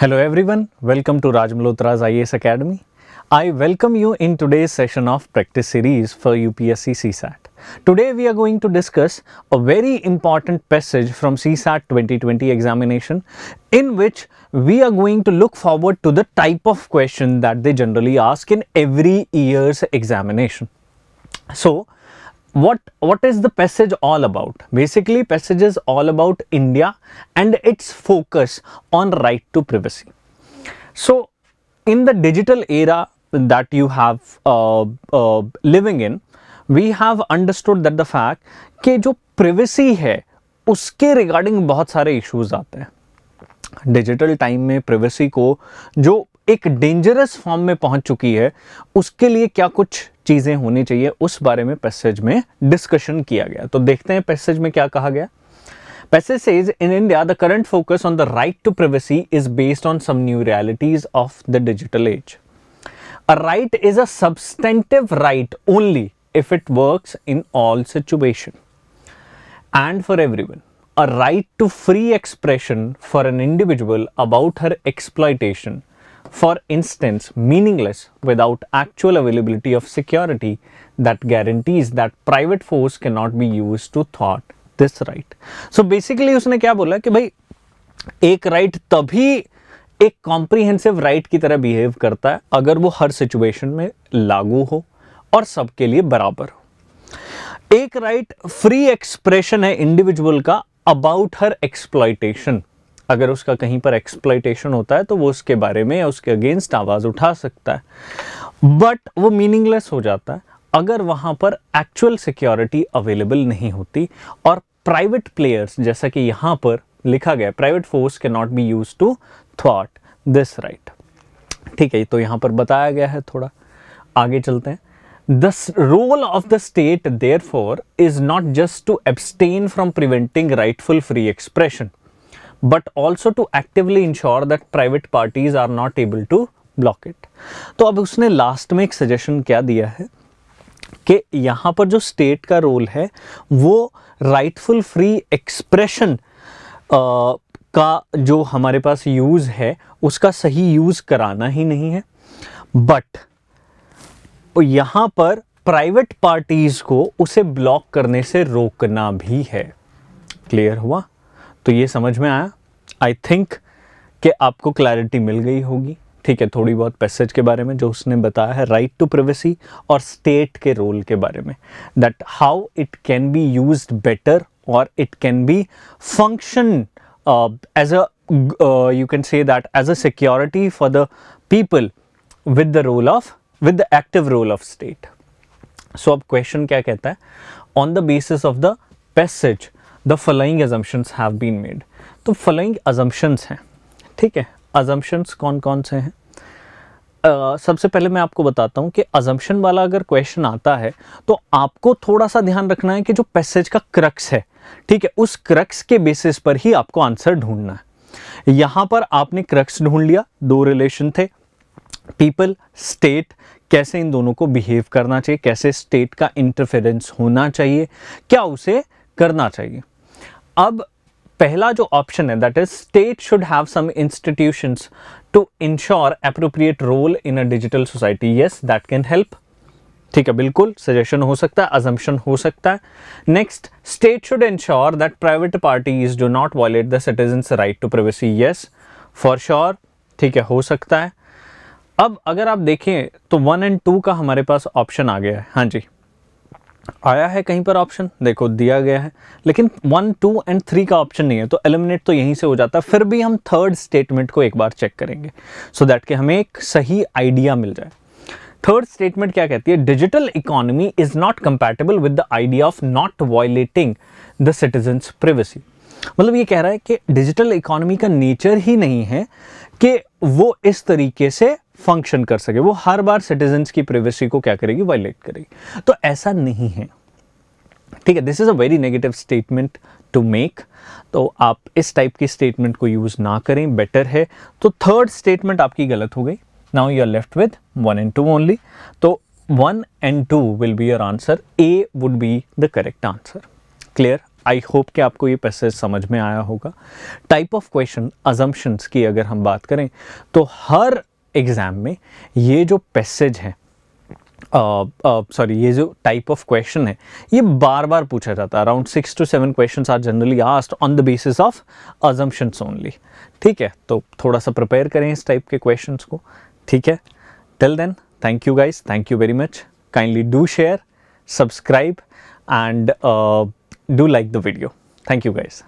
Hello everyone, welcome to Raj Malhotra's IAS Academy. I welcome you in today's session of practice series for UPSC CSAT. Today we are going to discuss a very important passage from CSAT 2020 examination in which we are going to look forward to the type of question that they generally ask in every year's examination. So, what is the passage all about? Basically, passage is all about India and its focus on right to privacy. So, in the digital era that you have living in, we have understood that the fact कि जो privacy है उसके regarding बहुत सारे issues आते हैं. Digital time में privacy को जो एक डेंजरस फॉर्म में पहुंच चुकी है उसके लिए क्या कुछ चीजें होनी चाहिए उस बारे में पैसेज में डिस्कशन किया गया. तो देखते हैं पैसेज में क्या कहा गया. Passage says, in India, the current focus on the right to privacy is based on some new realities of the digital age. A right is a substantive right only if it works in all situations and for everyone. A right to free expression for an individual about her exploitation, for instance, meaningless without actual availability of security that guarantees that private force cannot be used to thwart this right. So basically उसने क्या बोला कि भाई एक right तभी एक comprehensive right की तरह बिहेव करता है अगर वो हर सिचुएशन में लागू हो और सबके लिए बराबर हो. एक राइट फ्री एक्सप्रेशन है इंडिविजुअल का अबाउट हर एक्सप्लॉयटेशन. अगर उसका कहीं पर एक्सप्लॉयटेशन होता है तो वो उसके बारे में या उसके अगेंस्ट आवाज उठा सकता है, बट वो मीनिंगलेस हो जाता है अगर वहां पर एक्चुअल सिक्योरिटी अवेलेबल नहीं होती और प्राइवेट प्लेयर्स, जैसा कि यहां पर लिखा गया, private force can not be used to थ्वाट दिस राइट. ठीक है, तो यहां पर बताया गया है. थोड़ा आगे चलते हैं. The role of the state therefore is not just to abstain from preventing rightful free expression, but also to actively ensure that private parties are not able to block it. तो अब उसने लास्ट में एक suggestion क्या दिया है कि यहाँ पर जो स्टेट का रोल है वो राइटफुल फ्री एक्सप्रेशन का जो हमारे पास यूज़ है उसका सही यूज़ कराना ही नहीं है, बट यहाँ पर प्राइवेट पार्टीज़ को उसे ब्लॉक करने से रोकना भी है. क्लियर हुआ? तो ये समझ में आया. आई थिंक कि आपको क्लैरिटी मिल गई होगी. ठीक है, थोड़ी बहुत पैसेज के बारे में जो उसने बताया है राइट टू प्राइवेसी और स्टेट के रोल के बारे में, that how it can be used better और it can be function as a you can say that as a security for the people with the active role of state. So अब question क्या कहता है? On the basis of the passage the following assumptions have been made. तो following assumptions हैं. ठीक है, assumptions कौन कौन से हैं? सबसे पहले मैं आपको बताता हूं कि assumption वाला अगर क्वेश्चन आता है तो आपको थोड़ा सा ध्यान रखना है कि जो पैसेज का क्रक्स है, ठीक है, उस क्रक्स के बेसिस पर ही आपको आंसर ढूंढना है. यहां पर आपने क्रक्स ढूंढ लिया. दो रिलेशन थे, पीपल, स्टेट, कैसे इन दोनों को बिहेव करना चाहिए, कैसे स्टेट का इंटरफेरेंस होना चाहिए, क्या उसे करना चाहिए. अब पहला जो ऑप्शन है that is state should have some institutions to ensure appropriate role in a digital society. Yes, that can help. ठीक है, बिल्कुल सजेशन हो सकता है, अजम्पशन हो सकता है. Next, state should ensure that private parties do not violate the citizens right to privacy. Yes, for sure. ठीक है, हो सकता है. अब अगर आप देखें तो 1 और 2 का हमारे पास ऑप्शन आ गया है. हाँ जी, आया है कहीं पर ऑप्शन, देखो दिया गया है, लेकिन 1, 2 और 3 का ऑप्शन नहीं है, तो एलिमिनेट तो यहीं से हो जाता है. फिर भी हम थर्ड स्टेटमेंट को एक बार चेक करेंगे सो दैट कि हमें एक सही आइडिया मिल जाए. थर्ड स्टेटमेंट क्या कहती है? Digital economy is not compatible with the idea of not violating the citizens privacy. मतलब ये कह रहा है कि डिजिटल इकोनॉमी का नेचर ही नहीं है कि वो इस तरीके से फंक्शन कर सके, वो हर बार सिटीजन्स की प्राइवेसी को क्या करेगी? वायलेट करेगी. तो ऐसा नहीं है. ठीक है, this is a very negative statement to make. तो आप इस टाइप की स्टेटमेंट को यूज ना करें, बेटर है. तो थर्ड स्टेटमेंट आपकी गलत हो गई. Now you are left with 1 और 2 ओनली. तो 1 और 2 will be your answer. A would be the correct answer. Clear? I hope कि आपको ये पैसेज समझ में आया होगा। टाइप ऑफ क्वेश्चन, अजम्पशंस की अगर हम बात करें तो हर एग्ज़ाम में ये जो पैसेज है, ये जो टाइप ऑफ क्वेश्चन है, ये बार बार पूछा जाता है। Around 6 to 7 questions are generally asked on the basis of assumptions only. ठीक है, तो थोड़ा सा प्रिपेयर करें इस टाइप के क्वेश्चंस को। ठीक है, till then thank you guys, thank you very much. Kindly do share, subscribe and do like the video. Thank you guys.